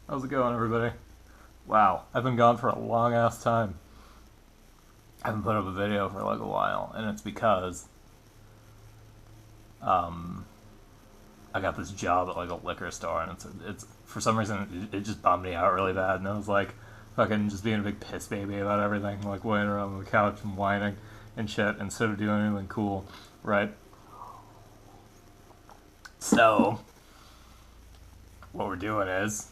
How's it going, everybody? Wow, I've been gone for a long ass time. I haven't put up a video for like a while, and it's because um, I got this job at like a liquor store, and it's for some reason it just bummed me out really bad, and I was like fucking just being a big piss baby about everything, like laying around on the couch and whining and shit instead of doing anything cool, right? So what we're doing is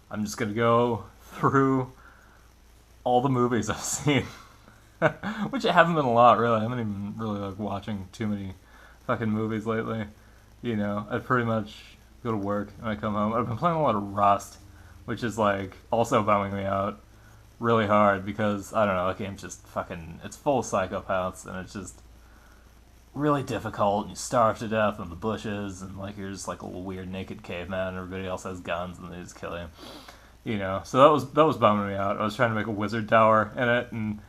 I'm just gonna go through all the movies I've seen. Which haven't been a lot, really. I haven't even really like watching too many fucking movies lately. I pretty much go to work and I come home. I've been playing a lot of Rust, which is like also bumming me out really hard because I don't know, that game's just fucking it's full of psychopaths and it's just really difficult and you starve to death in the bushes and like you're just like a little weird naked caveman and everybody else has guns and they just kill you. So that was bumming me out. I was trying to make a wizard tower in it and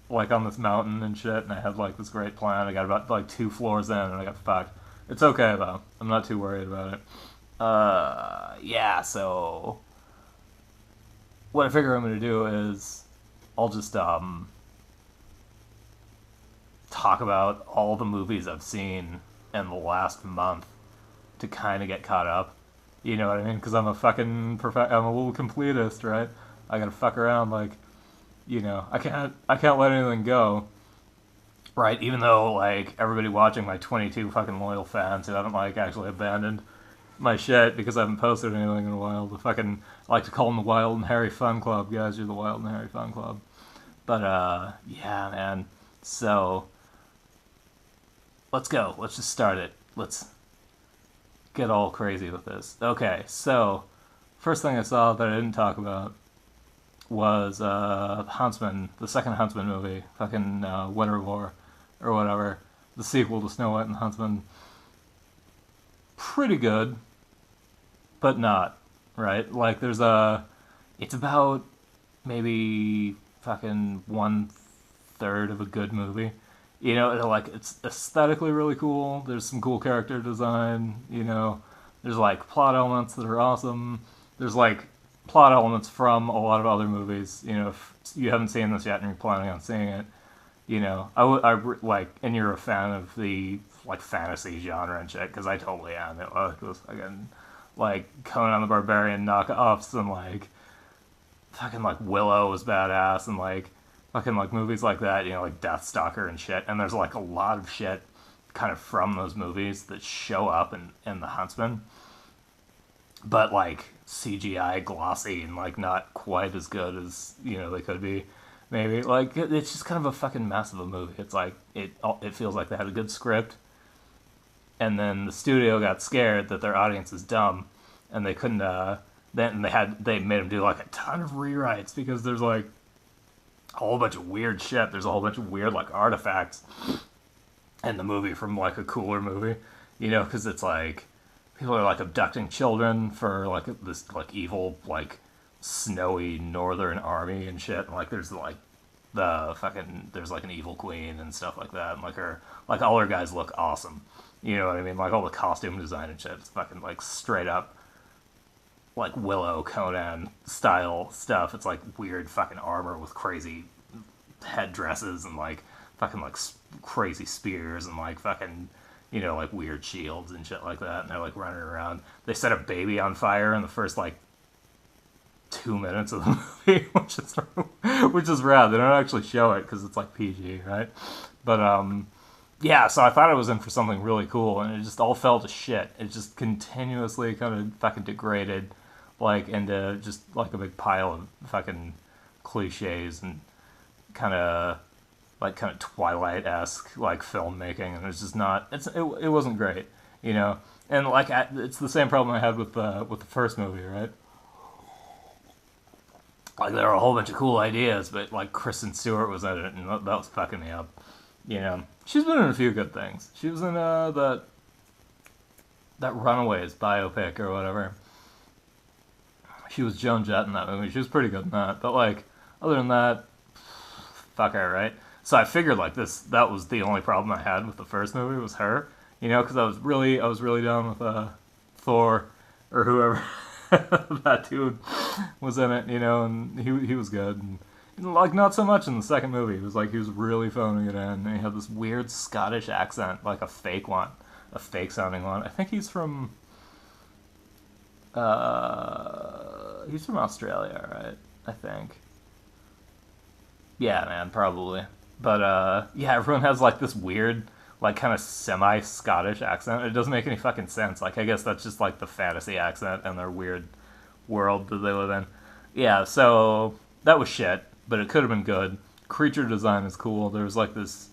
like on this mountain and shit, and I had like this great plan. I got about like 2 floors in, and I got fucked. It's okay though. I'm not too worried about it. Yeah. So what I figure I'm gonna do is I'll just talk about all the movies I've seen in the last month to kind of get caught up. You know what I mean? Because I'm a fucking I'm a little completist, right? I gotta fuck around like I can't let anything go, right? Even though like everybody watching my 22 fucking loyal fans who haven't like actually abandoned my shit because I haven't posted anything in a while. The fucking I like to call them the Wild and Hairy Fun Club guys. You're the Wild and Hairy Fun Club. But yeah, man. So let's go. Let's just start it. Let's get all crazy with this. Okay, so first thing I saw that I didn't talk about was Huntsman, the second Huntsman movie, fucking Winter War or whatever, the sequel to Snow White and Huntsman. Pretty good, but not right. Like it's about maybe fucking 1/3 of a good movie. Like it's aesthetically really cool. There's some cool character design. There's like plot elements that are awesome. There's like plot elements from a lot of other movies. If you haven't seen this yet and you're planning on seeing it, like, and you're a fan of the like fantasy genre and shit, because I totally am. It was fucking like Conan the Barbarian knockoffs and like fucking like Willow was badass and like fucking like movies like that. Like Deathstalker and shit. And there's like a lot of shit kind of from those movies that show up in the Huntsman, but like CGI glossy and like not quite as good as they could be. Maybe like it's just kind of a fucking mess of a movie. It's like it feels like they had a good script, and then the studio got scared that their audience is dumb, and they couldn't. Then they made them do like a ton of rewrites because there's like a whole bunch of weird shit. There's a whole bunch of weird like artifacts in the movie from like a cooler movie, because it's like people are like abducting children for like this like evil like snowy northern army and shit. And like there's like there's like an evil queen and stuff like that. And like all her guys look awesome. You know what I mean? Like all the costume design and shit. It's fucking like straight up like Willow Conan style stuff. It's like weird fucking armor with crazy headdresses and like fucking like crazy spears and like fucking like weird shields and shit like that, and they're like running around. They set a baby on fire in the first like 2 minutes of the movie, which is rad. They don't actually show it because it's like PG, right? But yeah. So I thought I was in for something really cool, and it just all fell to shit. It just continuously kind of fucking degraded, like into just like a big pile of fucking cliches and kind of Twilight-esque like filmmaking, and it's just not. It wasn't great, And like it's the same problem I had with the first movie, right? Like there were a whole bunch of cool ideas, but like Kristen Stewart was in it, and that was fucking me up. She's been in a few good things. She was in that Runaways biopic or whatever. She was Joan Jett in that movie. She was pretty good in that, but like other than that, fuck her, right? So I figured like that was the only problem I had with the first movie was her, because I was really down with Thor or whoever That dude was in it, and he was good. And, like, not so much in the second movie. It was like he was really phoning it in. And he had this weird Scottish accent, like a fake one, a fake sounding one. I think he's from Australia, right? I think. Yeah, man, probably. But yeah, everyone has like this weird, like kind of semi-Scottish accent. It doesn't make any fucking sense. Like I guess that's just like the fantasy accent and their weird world that they live in. Yeah, so that was shit, but it could have been good. Creature design is cool. There was like this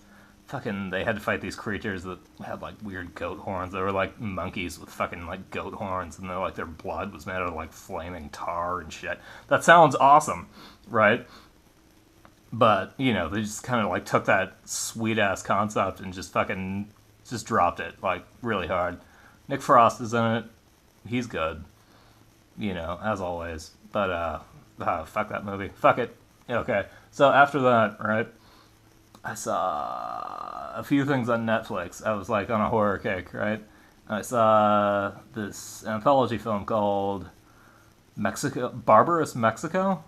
fucking they had to fight these creatures that had like weird goat horns. They were like monkeys with fucking like goat horns, and they're like their blood was made out of like flaming tar and shit. That sounds awesome, right? But they just kind of like took that sweet ass concept and just fucking just dropped it like really hard. Nick Frost is in it. He's good, as always. But fuck that movie. Fuck it. Okay. So after that, right? I saw a few things on Netflix. I was like on a horror kick, right? I saw this anthology film called Barbarous Mexico.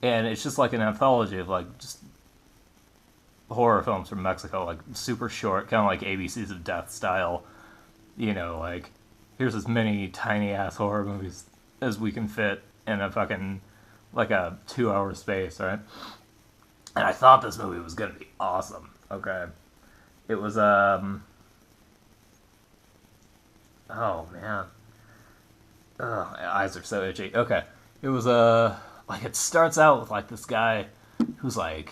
And it's just like an anthology of like just horror films from Mexico, like super short, kind of like ABCs of Death style. Like here's as many tiny ass horror movies as we can fit in a fucking like a 2 hour space, right? And I thought this movie was gonna be awesome. Okay, it was oh man, oh my eyes are so itchy. Okay, it was like it starts out with like this guy who's like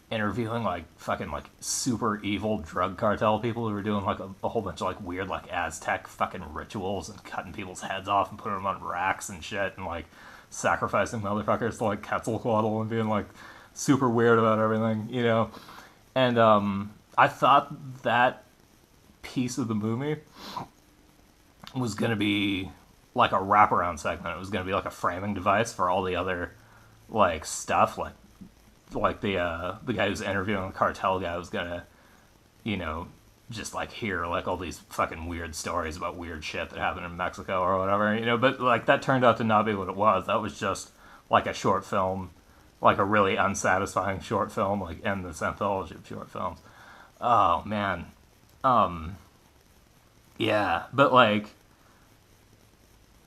interviewing like fucking like super evil drug cartel people who were doing like a whole bunch of like weird like Aztec fucking rituals and cutting people's heads off and putting them on racks and shit and like sacrificing motherfuckers to like Quetzalcoatl and being like super weird about everything, And I thought that piece of the movie was gonna be like a wraparound segment. It was gonna be like a framing device for all the other like stuff, like the guy who's interviewing the cartel guy was gonna, just like hear like all these fucking weird stories about weird shit that happened in Mexico or whatever, But like that turned out to not be what it was. That was just like a short film, like a really unsatisfying short film, like in this anthology of short films. Oh man, yeah, but like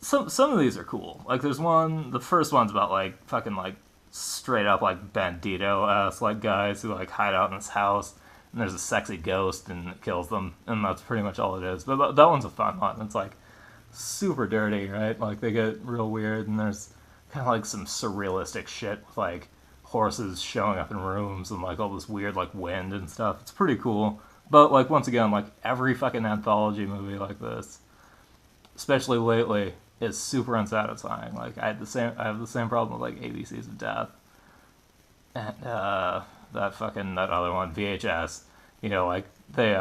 some of these are cool. Like there's one, the first one's about like fucking like straight up like bandito ass like guys who like hide out in this house, and there's a sexy ghost and it kills them, and that's pretty much all it is. But that one's a fun one. It's like super dirty, right? Like they get real weird, and there's kind of like some surrealistic shit with like horses showing up in rooms and like all this weird like wind and stuff. It's pretty cool. But like once again, like every fucking anthology movie like this, especially lately, is super unsatisfying. Like I have the same problem with like ABCs of Death and that other one VHS. Like they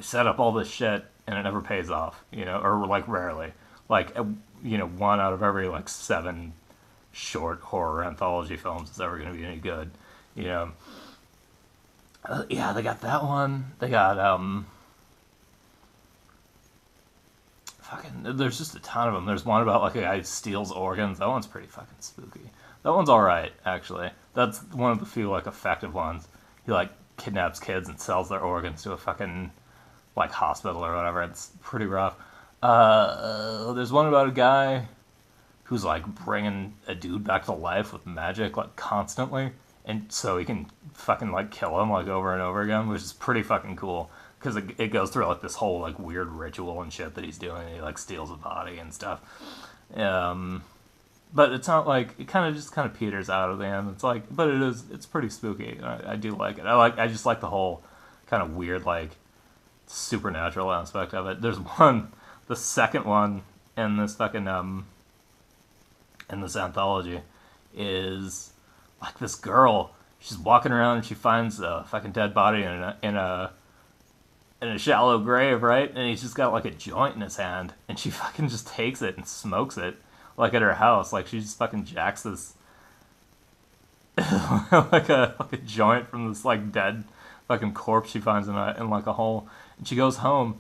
set up all this shit and it never pays off. Or like rarely. Like one out of every like 7 short horror anthology films is ever going to be any good. Yeah, they got that one. They got fucking, there's just a ton of them. There's one about like a guy who steals organs. That one's pretty fucking spooky. That one's alright, actually. That's one of the few like effective ones. He like kidnaps kids and sells their organs to a fucking like hospital or whatever. It's pretty rough. There's one about a guy who's like bringing a dude back to life with magic like constantly, and so he can fucking like kill him like over and over again, which is pretty fucking cool. Because it goes through like this whole like weird ritual and shit that he's doing. He like steals a body and stuff. But it's not like, it kind of peters out at the end. It's like, but it's pretty spooky. I do like it. I just like the whole kind of weird like supernatural aspect of it. There's one, the second one in this fucking in this anthology is like this girl. She's walking around and she finds a fucking dead body in a shallow grave, right? And he's just got like a joint in his hand, and she fucking just takes it and smokes it, like at her house. Like she just fucking jacks this like a joint from this like dead fucking corpse she finds in like a hole. And she goes home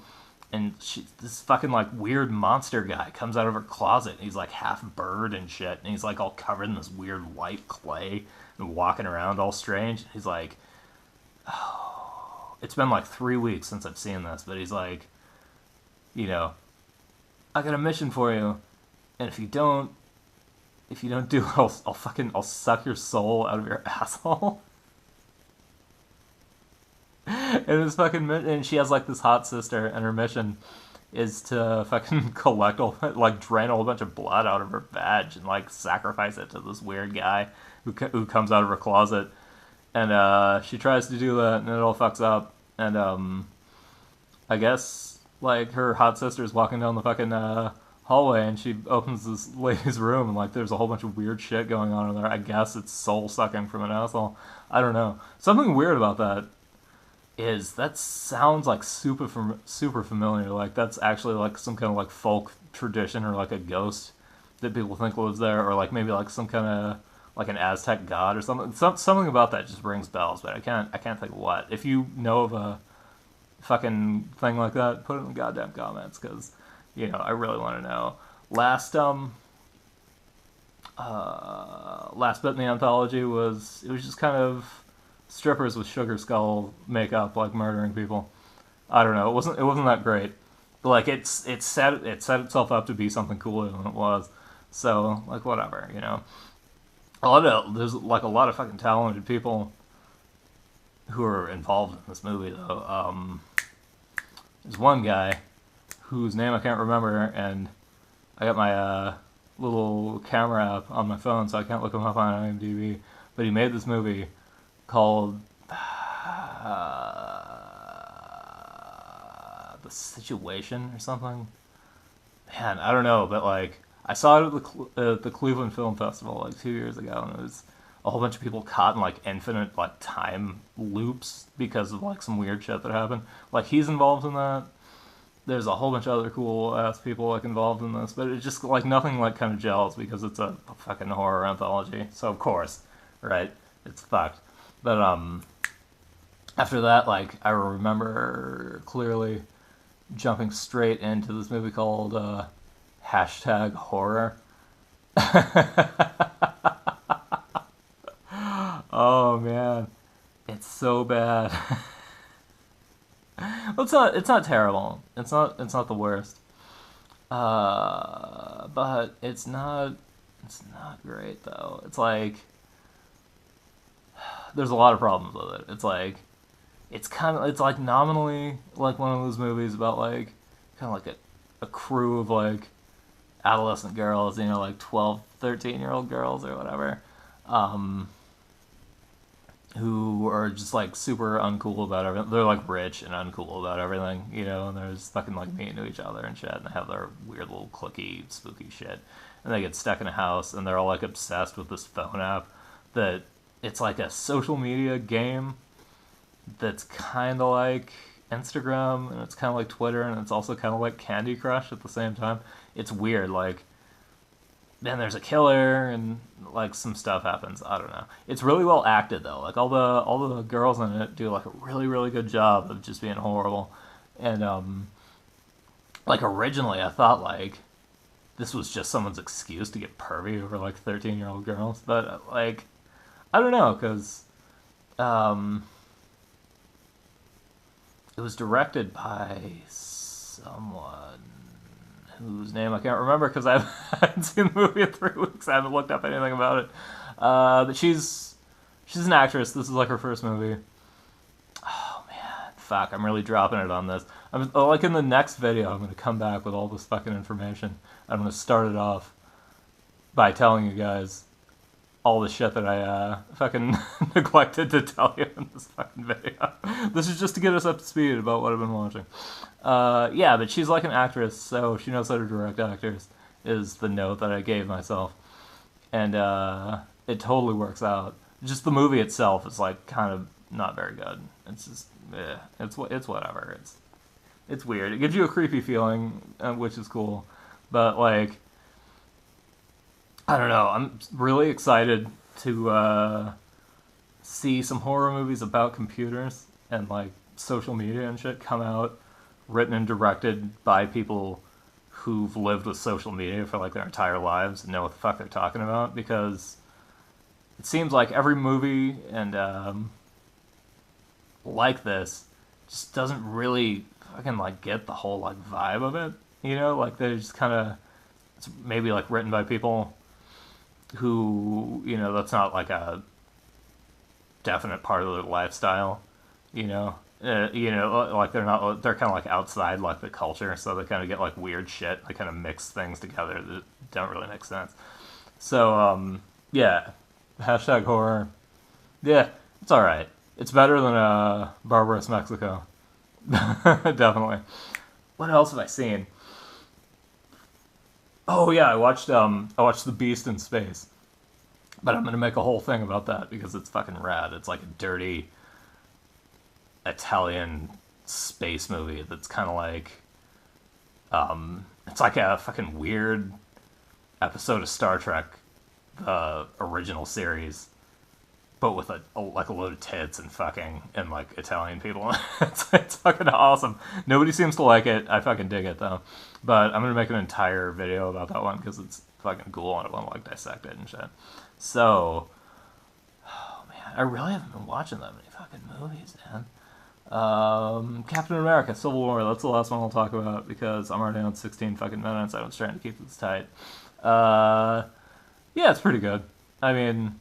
and this fucking like weird monster guy comes out of her closet. And he's like half bird and shit, and he's like all covered in this weird white clay and walking around all strange. He's like, oh, it's been like 3 weeks since I've seen this, but he's like, you know, I got a mission for you, and if you don't do it, I'll suck your soul out of your asshole. And she has like this hot sister, and her mission is to fucking drain a whole bunch of blood out of her vag and like sacrifice it to this weird guy who comes out of her closet, and she tries to do that, and it all fucks up, and I guess like her hot sister's walking down the fucking hallway, and she opens this lady's room, and like there's a whole bunch of weird shit going on in there. I guess it's soul sucking from an asshole. I don't know. Something weird about that is that sounds like super familiar. Like that's actually like some kind of like folk tradition, or like a ghost that people think lives there, or like maybe like some kind of like an Aztec god or something. Something about that just rings bells, but I can't think of what. If you know of a fucking thing like that, put it in the goddamn comments, because I really want to know. Last bit in the anthology was just kind of strippers with sugar skull makeup, like murdering people. I don't know. It wasn't that great. But like it set itself up to be something cooler than it was. So like whatever, there's like a lot of fucking talented people who are involved in this movie though. There's one guy whose name I can't remember, and I got my little camera app on my phone, so I can't look him up on imdb. But he made this movie called The Situation or something. Man, I don't know, but like I saw it at the Cleveland Film Festival like 2 years ago, and it was a whole bunch of people caught in like infinite like time loops because of like some weird shit that happened. Like he's involved in that. There's a whole bunch of other cool ass people like involved in this, but it's just like nothing like kind of gels because it's a fucking horror anthology. So of course, right, it's fucked. But after that, like I remember clearly jumping straight into this movie called #horror. Oh man, it's so bad. Well, it's not terrible. It's not the worst. But it's not great though. It's like there's a lot of problems with it. It's like it's like nominally like one of those movies about like kind of like a crew of like adolescent girls, like 12, 13-year-old girls or whatever. Who are just like super uncool about everything. They're like rich and uncool about everything, and they're just fucking like mean to each other and shit, and they have their weird little cliquey, spooky shit. And they get stuck in a house, and they're all like obsessed with this phone app that it's like a social media game that's kind of like Instagram, and it's kind of like Twitter, and it's also kind of like Candy Crush at the same time. It's weird, like. Then there's a killer and like some stuff happens. I don't know. It's really well acted though. Like all the girls in it do like a really really good job of just being horrible. And like originally I thought like this was just someone's excuse to get pervy over like 13-year-old girls, but like I don't know, because it was directed by someone whose name I can't remember because I haven't seen the movie in 3 weeks. I haven't looked up anything about it. But she's an actress. This is like her first movie. Oh man, fuck! I'm really dropping it on this. I'm like in the next video. I'm gonna come back with all this fucking information. I'm gonna start it off by telling you guys all the shit that I fucking neglected to tell you in this fucking video. This is just to get us up to speed about what I've been watching. Yeah, but she's like an actress, so she knows how to direct actors, is the note that I gave myself. And it totally works out. Just the movie itself is like kind of not very good. It's just, it's whatever. It's weird. It gives you a creepy feeling, which is cool. But like, I don't know. I'm really excited to see some horror movies about computers and like social media and shit come out written and directed by people who've lived with social media for like their entire lives and know what the fuck they're talking about, because it seems like every movie and like this just doesn't really fucking like get the whole like vibe of it. You know, like they're just kind of, it's maybe like written by people who, you know, that's not like a definite part of their lifestyle. You know, like they're kind of like outside like the culture, so they kind of get like weird shit. They kind of mix things together that don't really make sense. So yeah, hashtag horror. Yeah, it's all right. It's better than Barbarous Mexico. Definitely. What else have I seen? Oh yeah, I watched The Beast in Space. But I'm gonna make a whole thing about that because it's fucking rad. It's like a dirty Italian space movie that's kind of like it's like a fucking weird episode of Star Trek, the original series, but with like a load of tits and fucking and like Italian people. It's fucking awesome. Nobody seems to like it. I fucking dig it though. But I'm gonna make an entire video about that one because it's fucking cool and I want to like dissect it and shit. So, oh man, I really haven't been watching that many fucking movies, man. Captain America: Civil War. That's the last one I'll talk about because I'm already on 16 fucking minutes. I was trying to keep this tight. Yeah, it's pretty good. I mean,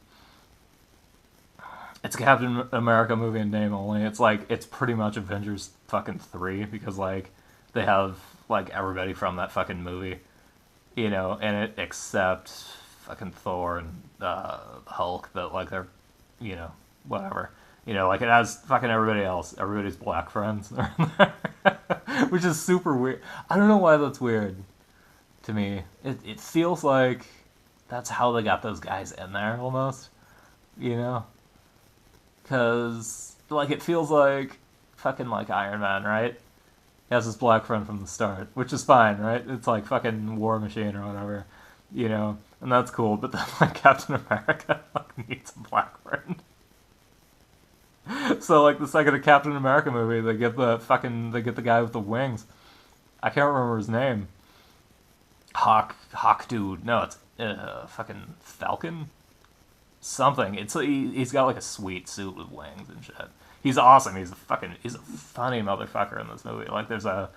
it's a Captain America movie in name only. It's like it's pretty much Avengers fucking 3 because like they have like everybody from that fucking movie, you know, in it except fucking Thor and Hulk. That like they're, you know, whatever. You know, like it has fucking everybody else. Everybody's black friends are in there, which is super weird. I don't know why that's weird to me. It feels like that's how they got those guys in there almost, you know? Because, like, it feels like fucking like Iron Man, right? He has his black friend from the start, which is fine, right? It's like fucking War Machine or whatever, you know? And that's cool, but then like Captain America like needs a black friend. So like the second Captain America movie, they get the guy with the wings. I can't remember his name. Hawk dude. No, it's fucking Falcon. Something. He's got like a sweet suit with wings and shit. He's awesome. He's a funny motherfucker in this movie. Like there's a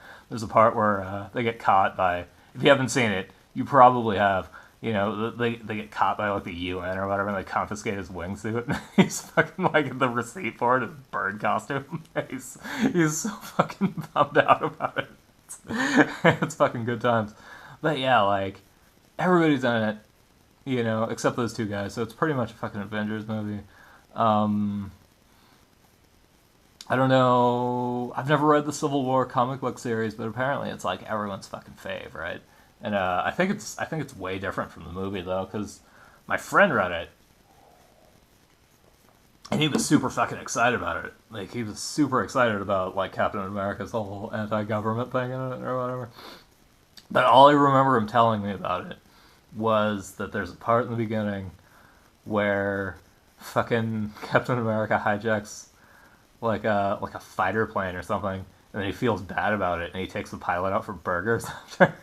part where they get caught by. If you haven't seen it, you probably have. You know, they get caught by like the UN or whatever, and they confiscate his wingsuit. He's fucking like the receipt for it, his bird costume. He's so fucking bummed out about it. It's fucking good times. But yeah, like everybody's in it, you know, except those two guys. So it's pretty much a fucking Avengers movie. I don't know. I've never read the Civil War comic book series, but apparently it's like everyone's fucking fave, right? And I think it's way different from the movie though, because my friend read it, and he was super fucking excited about it. Like he was super excited about like Captain America's whole anti-government thing in it or whatever. But all I remember him telling me about it was that there's a part in the beginning where fucking Captain America hijacks like a fighter plane or something, and then he feels bad about it, and he takes the pilot out for burgers after.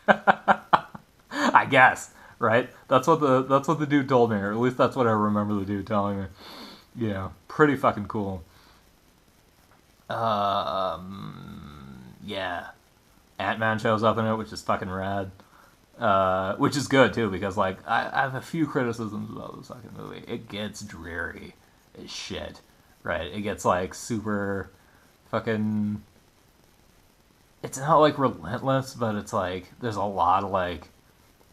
I guess, right? That's what the dude told me, or at least that's what I remember the dude telling me. Yeah, pretty fucking cool. Yeah, Ant-Man shows up in it, which is fucking rad. Which is good too, because like I have a few criticisms about this fucking movie. It gets dreary as shit, right? It gets like super fucking. It's not like relentless, but it's like there's a lot of like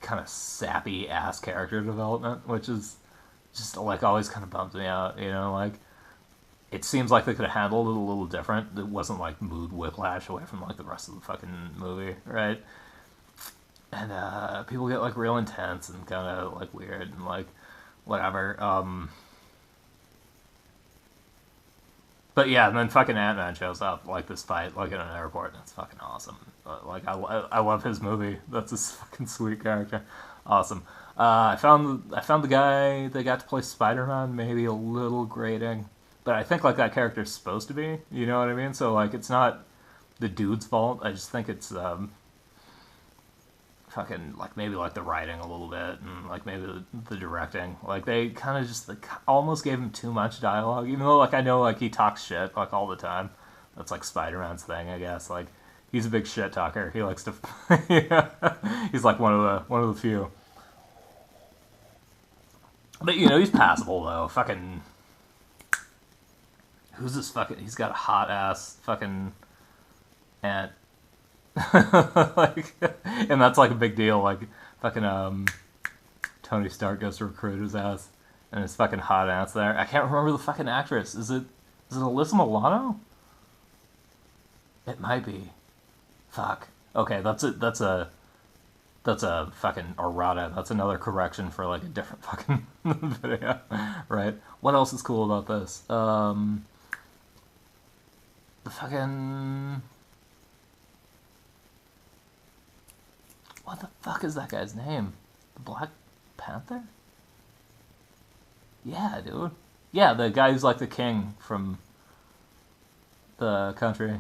kind of sappy ass character development, which is just like always kind of bums me out, you know, like it seems like they could have handled it a little different. It wasn't like mood whiplash away from like the rest of the fucking movie, right? And people get like real intense and kind of like weird and like whatever. But yeah, and then fucking Ant-Man shows up, like this fight, like in an airport, and it's fucking awesome. Like I love his movie. That's a fucking sweet character. Awesome. I found the guy that got to play Spider-Man maybe a little grating, but I think like that character's supposed to be. You know what I mean? So like it's not. the dude's fault. I just think it's fucking like maybe like the writing a little bit and like maybe the directing. Like they kind of just like, almost gave him too much dialogue, even though like I know like he talks shit like all the time. That's like Spider-Man's thing, I guess. Like he's a big shit talker. He likes to. Yeah. He's like one of the few. But you know he's passable though. Fucking. Who's this fucking? He's got a hot ass fucking aunt. Like, and that's like a big deal. Like fucking Tony Stark goes to recruit his ass, and his fucking hot aunt's there. I can't remember the fucking actress. Is it Alyssa Milano? It might be. Fuck. Okay, that's a fucking errata. That's another correction for like a different fucking video, right? What else is cool about this? The fucking. What the fuck is that guy's name? The Black Panther? Yeah, dude. Yeah, the guy who's like the king from the country.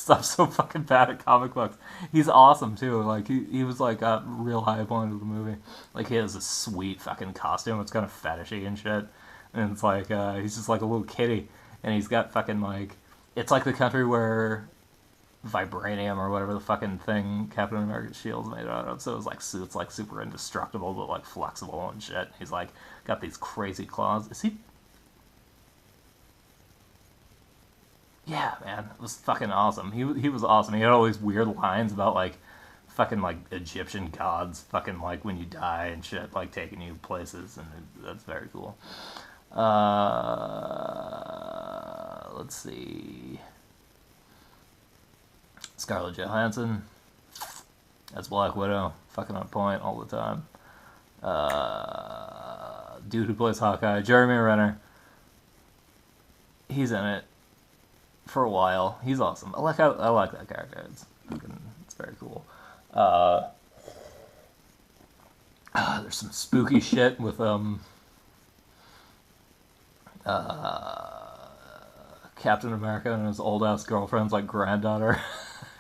I'm so fucking bad at comic books. He's awesome too. Like he was like a real high point of the movie. Like he has a sweet fucking costume. It's kind of fetishy and shit. And it's like he's just like a little kitty, and he's got fucking like it's like the country where vibranium or whatever the fucking thing Captain America's shield's made out of. So it's like super indestructible but like flexible and shit. He's like got these crazy claws. Is he? Yeah, man, it was fucking awesome. He was awesome. He had all these weird lines about like fucking like Egyptian gods, fucking like when you die and shit, like taking you places, and that's very cool. Let's see. Scarlett Johansson as Black Widow, fucking on point all the time. Dude who plays Hawkeye, Jeremy Renner. He's in it for a while. He's awesome. I like that character. It's very cool. There's some spooky shit with Captain America and his old ass girlfriend's like granddaughter.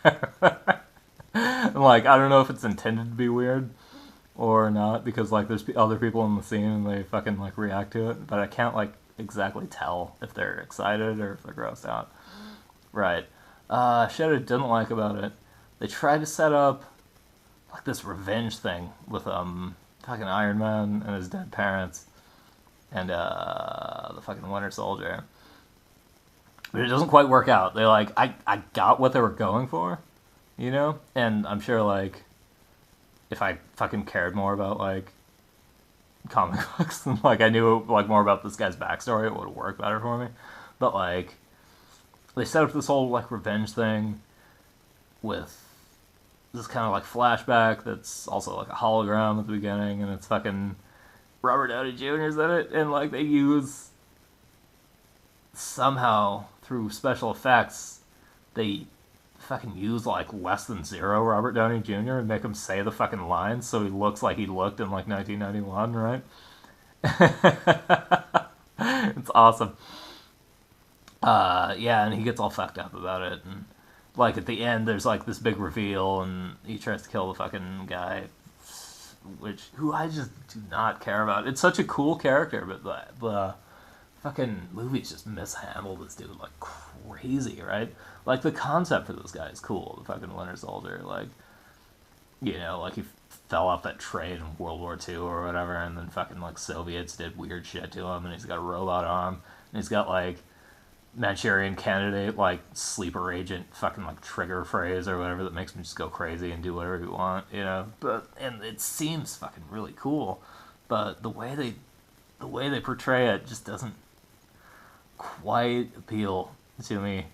Like I don't know if it's intended to be weird or not, because like there's other people in the scene and they fucking like react to it, but I can't like exactly tell if they're excited or if they're grossed out. Right. Shit I didn't like about it. They tried to set up like this revenge thing with fucking Iron Man and his dead parents and the fucking Winter Soldier. But it doesn't quite work out. They like I got what they were going for, you know? And I'm sure like if I fucking cared more about like comic books and like I knew like more about this guy's backstory, it would have worked better for me. But like they set up this whole like revenge thing with this kind of like flashback that's also like a hologram at the beginning, and it's fucking Robert Downey Jr.'s in it, and like they use somehow through special effects they fucking use like less than zero Robert Downey Jr. and make him say the fucking lines so he looks like he looked in like 1991, right? It's awesome. Yeah, and he gets all fucked up about it, and like at the end there's like this big reveal and he tries to kill the fucking guy, who I just do not care about. It's such a cool character, but the fucking movies just mishandle this dude like crazy, right? Like the concept for this guy is cool, the fucking Winter Soldier, like, you know, like he fell off that train in World War II or whatever, and then fucking like Soviets did weird shit to him, and he's got a robot arm, and he's got like Manchurian Candidate, like sleeper agent fucking like trigger phrase or whatever that makes me just go crazy and do whatever you want, you know? And it seems fucking really cool, but the way they portray it just doesn't quite appeal to me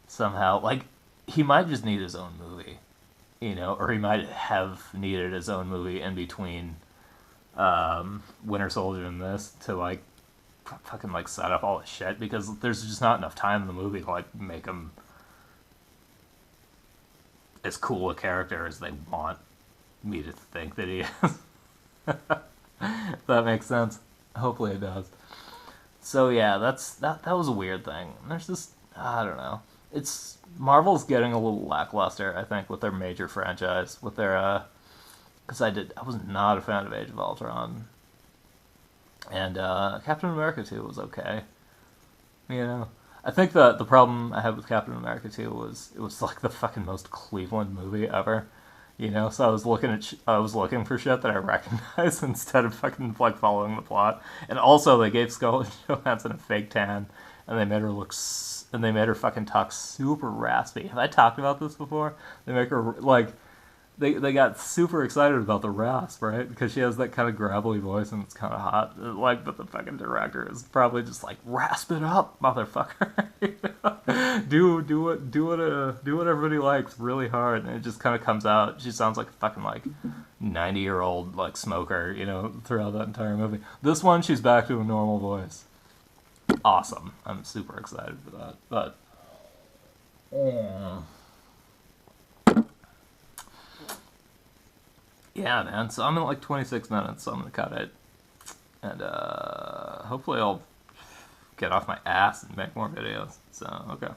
somehow. Like he might just need his own movie, you know, or he might have needed his own movie in between Winter Soldier and this to like fucking like set up all this shit, because there's just not enough time in the movie to like make him as cool a character as they want me to think that he is. If that makes sense. Hopefully it does. So yeah, that was a weird thing. There's just, I don't know. it's Marvel's getting a little lackluster, I think, with their major franchise, with their because I was not a fan of Age of Ultron, and Captain America 2 was okay. You know, I think the problem I had with Captain America 2 was it was like the fucking most Cleveland movie ever. You know, so I was looking for shit that I recognized instead of fucking like following the plot. And also, they gave Scarlett Johansson a fake tan, and they made her and they made her fucking talk super raspy. Have I talked about this before? They make her like they got super excited about the rasp, right? Because she has that kind of gravelly voice and it's kind of hot. Like, but the fucking director is probably just like, rasp it up, motherfucker. Do what everybody likes really hard, and it just kind of comes out. She sounds like a fucking like 90-year-old like smoker, you know, throughout that entire movie. This one, she's back to a normal voice. Awesome. I'm super excited for that. But yeah, man. So I'm at like 26 minutes, so I'm gonna cut it, and hopefully I'll get off my ass and make more videos. So okay.